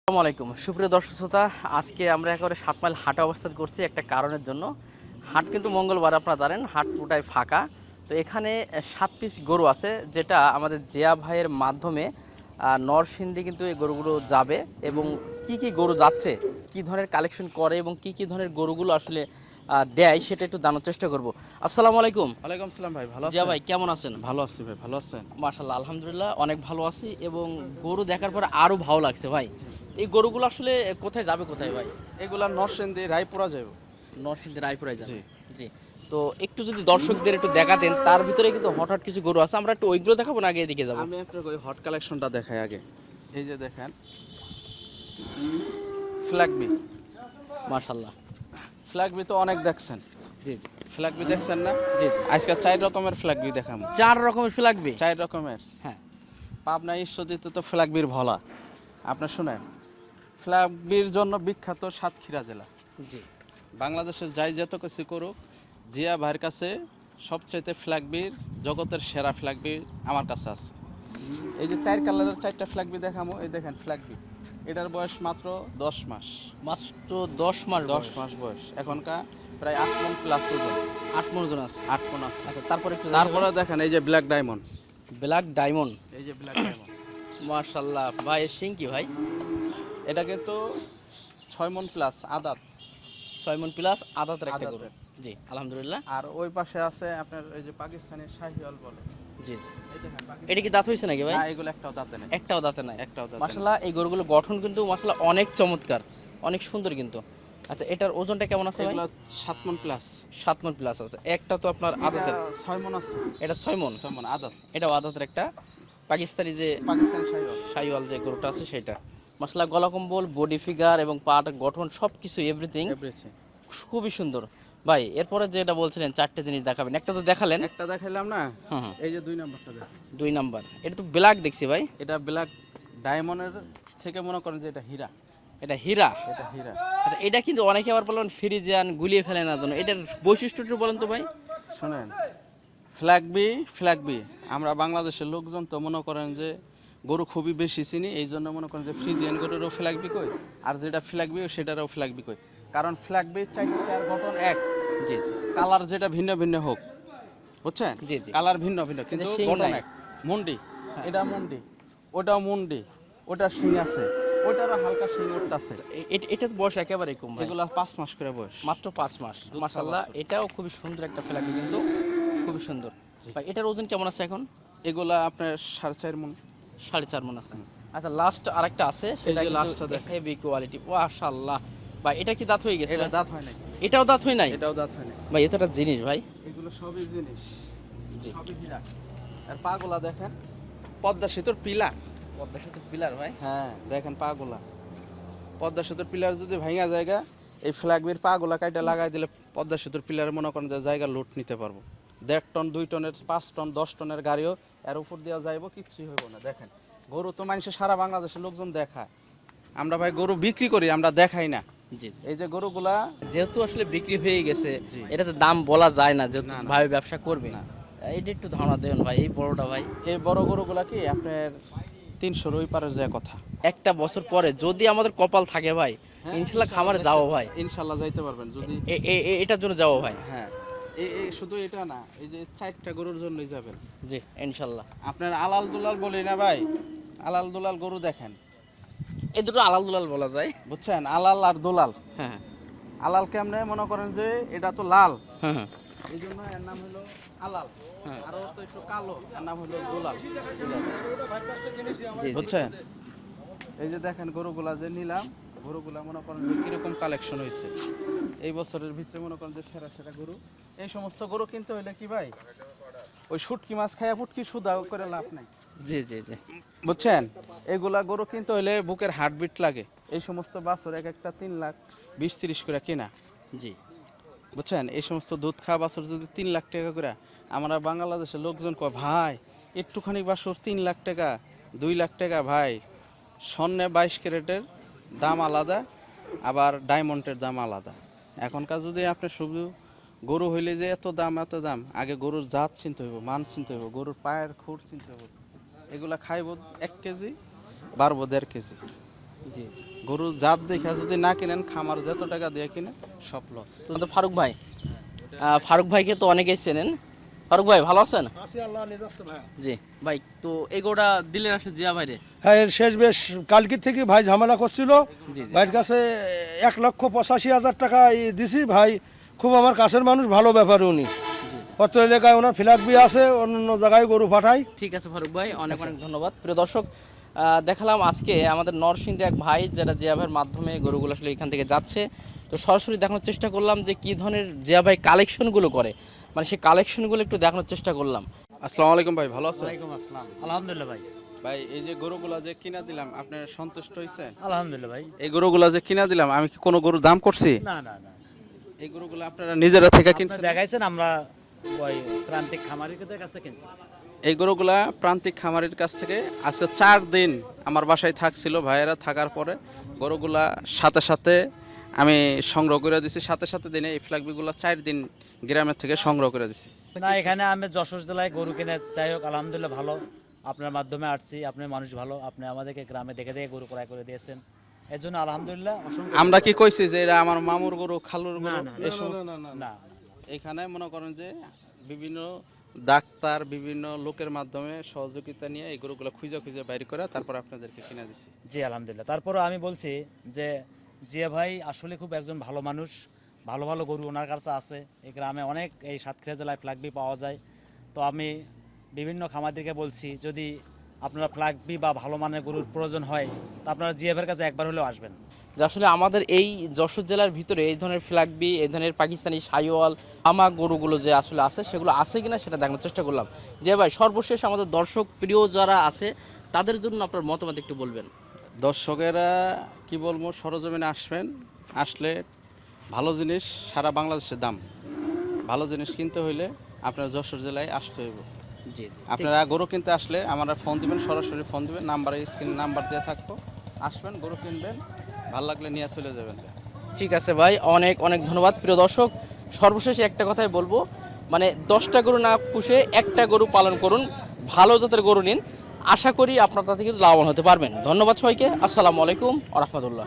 আসসালামু আলাইকুম সুপ্রিয় দর্শক শ্রোতা, আজকে আমরা একেবারে 7 মাইল হাটে অবস্থান করছি একটা কারণের জন্য। হাট কিন্তু মঙ্গলবার, আপনারা জানেন হাট পুরোটাই ফাঁকা। তো এখানে 7 পিস গরু আছে, যেটা আমাদের জিয়া ভাইয়ের মাধ্যমে নরসিংদী কিন্তু এই গরুগুলো যাবে। এবং কি কি গরু যাচ্ছে, কি ধরনের কালেকশন করে এবং কি কি ধরনের গরুগুলো আসলে দেয়, সেটা একটু জানার চেষ্টা করব। আসসালামু আলাইকুম। ওয়ালাইকুম সালাম ভাই, ভালো জিয়া আছেন? ভাই কেমন আছেন? ভালো আছি ভাই, ভালো আছেন? মাশাআল্লাহ, আলহামদুলিল্লাহ অনেক ভালো আছি এবং গরু দেখার পর আরো ভালো লাগছে ভাই। এই গরুগুলো আসলে কোথায় যাবে, কোথায় ভাই? এগুলা নরসিংদী রায়পুরা যাব। নরসিংদী রায়পুরে যাবে। জি। জি। তো একটু যদি দর্শকদের একটু দেখাতেন, তার ভিতরে কিন্তু হঠাৎ কিছু গরু আছে, আমরা একটু ওইগুলো দেখাবো না আগে এদিকে যাবো? আমি আপনাকে ওই হট কালেকশনটা দেখাই আগে। এই যে দেখেন, ফ্ল্যাগবি। মাশাআল্লাহ। ফ্ল্যাগবি তো অনেক দেখছেন। জি জি ফ্ল্যাগবি দেখছেন না? জি জি। আজকে 4 রকমের ফ্ল্যাগবি দেখাবো। 4 রকমের লাগবে। 4 রকমের। হ্যাঁ। পাবনা ঈশ্বরদীতে তো ফ্ল্যাগবির ভোলা। আপনি শুনেন, ফ্ল্যাগবির জন্য বিখ্যাত সাতক্ষীরা জেলা। জি। বাংলাদেশের যাই যত কিছু করুক, জিয়া ভাইয়ের কাছে সবচাইতে ফ্ল্যাগবির জগতের সেরা ফ্ল্যাগবি আমার কাছে আছে। এই যে 4 কালারের 4টা ফ্ল্যাগবি দেখামো। এই দেখেন ফ্ল্যাগবি, এটার বয়স মাত্র 10 মাস। মাত্র 10 মাস 10 মাস বয়স। এখনকার প্রায় 8 মণ প্লাস ওজন। 8 মণ ওজন আছে। 8 মণ আছে। আচ্ছা, তারপরে একটু তারপরে দেখেন এই যে ব্ল্যাক ডায়মন্ড। Black diamond. এই যে ব্ল্যাক ডায়মন্ড, মাশাআল্লাহ ভাই, এর সিং কি ভাই? এটা কিন্তু 6 মণ প্লাস আদাত। 6 মণ প্লাস আদাতের একটা গরু। আদাতের। জি, আলহামদুলিল্লাহ। আর ওই পাশে আছে আপনার এই যে পাকিস্তানি শাহিওয়াল বলে। জি জি। এই দেখেন এটা কি দাঁত হইছে নাকি ভাই? না, এগুলো একটাও দাঁতে নেই। একটাও দাঁতে নাই। একটাও দাঁতে নেই। মাশাআল্লাহ, এই গরুগুলোর গঠন কিন্তু মাশাআল্লাহ অনেক চমৎকার, অনেক সুন্দর কিন্তু। আচ্ছা, এটার ওজনটা কেমন আছে ভাই? এগুলো 7 মণ প্লাস। 7 মণ প্লাস আছে। একটা তো আপনার আদাতের। 6 মণ আছে। এটা 6 মণ। 6 মণ আদাত। এটাও আদাতের একটা পাকিস্তানি যে পাকিস্তানি শাহিওয়াল। শাহিওয়াল যে গরুটা আছে সেটা। মাশাআল্লাহ, গলা কম্বল, বডি ফিগার এবং পাট গঠন সবকিছু এভরিথিং এভরিথিং। খুবই সুন্দর। ভাই, এরপরে যেটা বলছিলেন 4টে জিনিস দেখাবেন, একটা তো দেখালেন। একটা দেখাইলাম না? হুম হুম। এই যে 2 নাম্বারটা দেখেন। 2 নাম্বার, এটা তো ব্ল্যাক দেখছি ভাই। এটা ব্ল্যাক ডায়মন্ডের থেকে মনে করেন যে এটা হীরা। এটা হীরা। এটা হীরা। আচ্ছা, এটা কিন্তু অনেকে আবার বলেন ফ্রিজিয়ান, গুলিয়ে ফেলে না জন্য, এটার বৈশিষ্ট্যটা বলেন তো ভাই। শুনেন, ফ্ল্যাগবি ফ্ল্যাগবি আমরা বাংলাদেশের লোকজন তো মনে করেন যে গরু খুবই বেশি চিনি, এই জন্য মনে করেন যে ফ্রিজিয়ান গরুরও ফ্ল্যাগবি কই, আর যেটা ফ্ল্যাগবি সেটারও ফ্ল্যাগবি কই। কারণ ফ্ল্যাগবি 4টার গঠন এক, জি জি কালার যেটা ভিন্ন ভিন্ন হোক, বুঝছেন? জি জি। কালার ভিন্ন ভিন্ন কিন্তু শিং গঠন নাই। এক। মুন্ডি, এটা মুন্ডি, ওটাও মুন্ডি, ওটার শিং আছে, ওটারও হালকা শিং উঠতেছে। এটা তো বয়স একেবারে কম ভাই। এগুলা 5 মাস করে বয়স। মাত্র 5 মাস। দুধ মাশাআল্লাহ, খাওয়া বাছুর। এটাও খুবই সুন্দর একটা ফ্ল্যাগ কিন্তু, খুবই সুন্দর। ভাই, এটার ওজন কেমন আছে এখন? এগুলা আপনার 4.5 মণ। 4.5 মণ আছে। আচ্ছা, লাস্ট আরেকটা আছে, সেটা যে কিন্তু লাস্টটা দেখেন। Heavy quality. মাশাআল্লাহ ভাই, এটা কি দাঁত হয়ে গেছে? এটা দাঁত হয় নাই। এটাও দাঁত হয় নাই? এটাও দাঁত হয় নাই। ভাই, এটা একটা জিনিস ভাই। এগুলো সবই জিনিস, জি। সবই হীরা। আর পাগুলা দেখেন, পদ্মা সেতুর পিলার। পদ্মা সেতু পিলার ভাই। হ্যাঁ দেখেন পাগুলা, পদ্মা সেতুর পিলার যদি ভাঙা জায়গা, এই ফ্ল্যাগবির পাগুলা কাইটা লাগাই দিলে পদ্মা সেতুর পিলারে মনে করেন যে জায়গা লুট নিতে পারবো। 1.5 টন 2 টনের 5 টন 10 টনের গাড়িও এর উপর দেওয়া যাইব, কিচ্ছুই হইব না। দেখেন গরু তো মানুষের সারা বাংলাদেশের লোকজন দেখায়, আমরা ভাই গরু বিক্রি করি, আমরা দেখাই না। জি জি। এই যে গরুগুলা, যেহেতু আসলে বিক্রি হয়ে গেছে, জি। এটাতে দাম বলা যায় না, যেহেতু না, না। ভাই ব্যবসা করবে। না। এটা একটু ধারণা দেন ভাই, এই বড়টা ভাই। এই বড় গরুগুলা কি আপনার 300 ওই পারের যে কথা। একটা বছর পরে যদি আমাদের কপাল থাকে ভাই, ইনশাল্লাহ খামারে যাবো ভাই। ইনশাল্লাহ যাইতে পারবেন যদি। এটার জন্য যাবো ভাই। হ্যাঁ, এই শুধু এটা না, এই যে 4টা গরুর জন্যই যাবেন। জি, ইনশাল্লাহ। আপনার আলাল দুলাল বলি না ভাই, আলাল দুলাল গরু দেখেন, এই দুটো আলাল দুলাল বলা যায়। বুঝছেন? আলাল আর দুলাল। হ্যাঁ আলাল কেমনে মনে করেন যে এটা তো লাল, হ্যাঁ হ্যাঁ। এই জন্য এর নাম হলো আলাল। হ্যাঁ। আর ও তো একটু কালো, এর নাম হলো দুলাল। জি জি। বুঝছেন? এই যে দেখেন গরুগুলা যে নিলাম, গরুগুলা মনে করেন যে কিরকম কালেকশন হয়েছে এই বছরের ভিতরে, মনে করেন যে সেরা সেরা গরু। এই সমস্ত গরু কিনতে হইলে কি ভাই, ওই শুটকি মাছ খাইয়া ফুটকি সুদা করে লাভ নাই। জি জি জি। বুঝছেন? এগুলা গরু কিনতে হইলে বুকের হার্টবিট লাগে। এই সমস্ত বাছুর এক একটা 3,20,30 করে কেনা। জি। বুঝছেন? এই সমস্ত দুধ খাওয়া বাছুর যদি 3 লাখ টাকা করে, আমরা বাংলাদেশের লোকজন কয় ভাই একটুখানি বাছুর 3 লাখ টাকা, 2 লাখ টাকা। ভাই স্বর্ণে 22 ক্যারেটের দাম আলাদা, আবার ডায়মন্ডের দাম আলাদা। এখনকার যদি আপনি শুধু গরু হইলে যে এত দাম এত দাম, আগে গরুর জাত চিনতে হইব, মান চিনতে হইব, গরুর পায়ের খুর চিনতে হইব। এগুলা খাইব 1 কেজি, বাড়বো 1.5 কেজি। জি। গরু জাত দেখে যদি না কিনেন, খামার যত টাকা দিয়ে কিনে সব লস। তো ফারুক ভাই, ফারুক ভাইকে তো অনেকেই চেনেন। ফারুক ভাই ভালো আছেন? জি ভাই, তো এগোটা দিলেন আসলে জিয়া ভাইরে। হ্যাঁ, এর শেষ বেশ কালকের থেকে ভাই ঝামেলা করছিল। জি জি ভাইয়ের কাছে 1,85,000 টাকা দিছি। ভাই খুব আমার কাছের মানুষ, ভালো ব্যাপারে উনি। জি। পত্র এলাকায় ওনার ফ্ল্যাগ বি আছে, অন্য জায়গায় গরু পাঠায়। ঠিক আছে ফারুক ভাই, অনেক অনেক ধন্যবাদ। প্রিয় দর্শক, দেখালাম আজকে আমাদের নরসিংদী এক ভাই, যেটা জিয়া ভাইয়ের মাধ্যমে গরুগুলো আসলে এখান থেকে যাচ্ছে। তো সরাসরি দেখানোর চেষ্টা করলাম যে কী ধরনের জিয়া ভাই কালেকশনগুলো করে, মানে সেই কালেকশনগুলো একটু দেখানোর চেষ্টা করলাম। আসসালামু আলাইকুম ভাই, ভালো আছেন? ওয়ালাইকুম আসসালাম। আলহামদুলিল্লাহ ভাই। ভাই এই যে গরুগুলা যে কিনা দিলাম, আপনি সন্তুষ্ট হয়েছেন? আলহামদুলিল্লাহ ভাই। এই গরুগুলা যে কিনা দিলাম, আমি কি কোনো গরুর দাম করছি? না না না, এই গরুগুলো আপনারা নিজেরা থেকে আপনি কিনছেন? দেখাইছেন, আমরা ওই প্রান্তিক খামারিদের কাছে কিনছি। এই গরুগুলা প্রান্তিক খামারির কাছ থেকে আজকে 4 দিন আমার বাসায় থাকছিল। ভাইয়েরা থাকার পরে গরুগুলা সাথে সাথে আমি সংগ্রহ করে দিছি। সাথে সাথে দিনে এই ফ্ল্যাগবিগুলো 4 দিন গ্রামের থেকে সংগ্রহ করে দিছি। না, এখানে আমি যশোর জেলায় গরু কিনে, যাই হোক আলহামদুলিল্লাহ ভালো। আপনার মাধ্যমে আসছি, আপনি মানুষ ভালো, আপনি আমাদেরকে গ্রামে দেখে দেখে গরু ক্রয় করে দিয়েছেন, এর জন্য আলহামদুলিল্লাহ অসংখ্য। আমরা কি কইছি যে এটা আমার মামুর গরু, খালুর না গরু? না এই সমস্ত- না, এখানে মনে করেন যে বিভিন্ন ডাক্তার, বিভিন্ন লোকের মাধ্যমে সহযোগিতা নিয়ে এই গরুগুলো খুঁজে খুঁজে বাইর করে তারপর আপনাদেরকে কিনে দিছি। জি আলহামদুলিল্লাহ। তারপরও আমি বলছি যে জিয়া ভাই আসলে খুব একজন ভালো মানুষ, ভালো ভালো গরু ওনার কাছে আছে। এই গ্রামে অনেক, এই সাতক্ষীরা জেলায় ফ্ল্যাগবি পাওয়া যায়। তো আমি বিভিন্ন খামারদেরকে বলছি, যদি আপনারা ফ্ল্যাগবি বা ভালো মানের গরুর প্রয়োজন হয়, তা আপনারা জিয়া ভাইয়ের কাছে একবার হলেও আসবেন। যে আসলে আমাদের এই যশোর জেলার ভিতরে এই ধরনের ফ্ল্যাগবি, এই ধরনের পাকিস্তানি শাহিওয়াল আমা গরুগুলো যে আসলে আছে, সেগুলো আছে কিনা সেটা দেখানোর চেষ্টা করলাম। যে ভাই, সর্বশেষ আমাদের দর্শক প্রিয় যারা আছে তাদের জন্য আপনার মতামত একটু বলবেন। দর্শকেরা কি বলবো, সরজমিনে আসবেন, আসলে ভালো জিনিস সারা বাংলাদেশের দাম। ভালো জিনিস কিনতে হইলে আপনার যশোর জেলায় আসতে হইব। জি জি, আপনারা গরু কিনতে আসলে আমরা ফোন দিবেন, সরাসরি ফোন দিবেন, নাম্বারে স্ক্রিনে নাম্বার দেওয়া থাকবো। আসবেন, গরু কিনবেন, ভালো লাগলে নিয়ে চলে যাবেন। ঠিক আছে ভাই, অনেক অনেক ধন্যবাদ। প্রিয় দর্শক, সর্বশেষে একটা কথাই বলবো, মানে 10টা গরু না পুষে একটা গরু পালন করুন, ভালো জাতের গরু নিন, আশা করি আপনার তা থেকে লাভবান হতে পারবেন। ধন্যবাদ সবাইকে, আসসালামু আলাইকুম ওয়া রাহমাতুল্লাহ।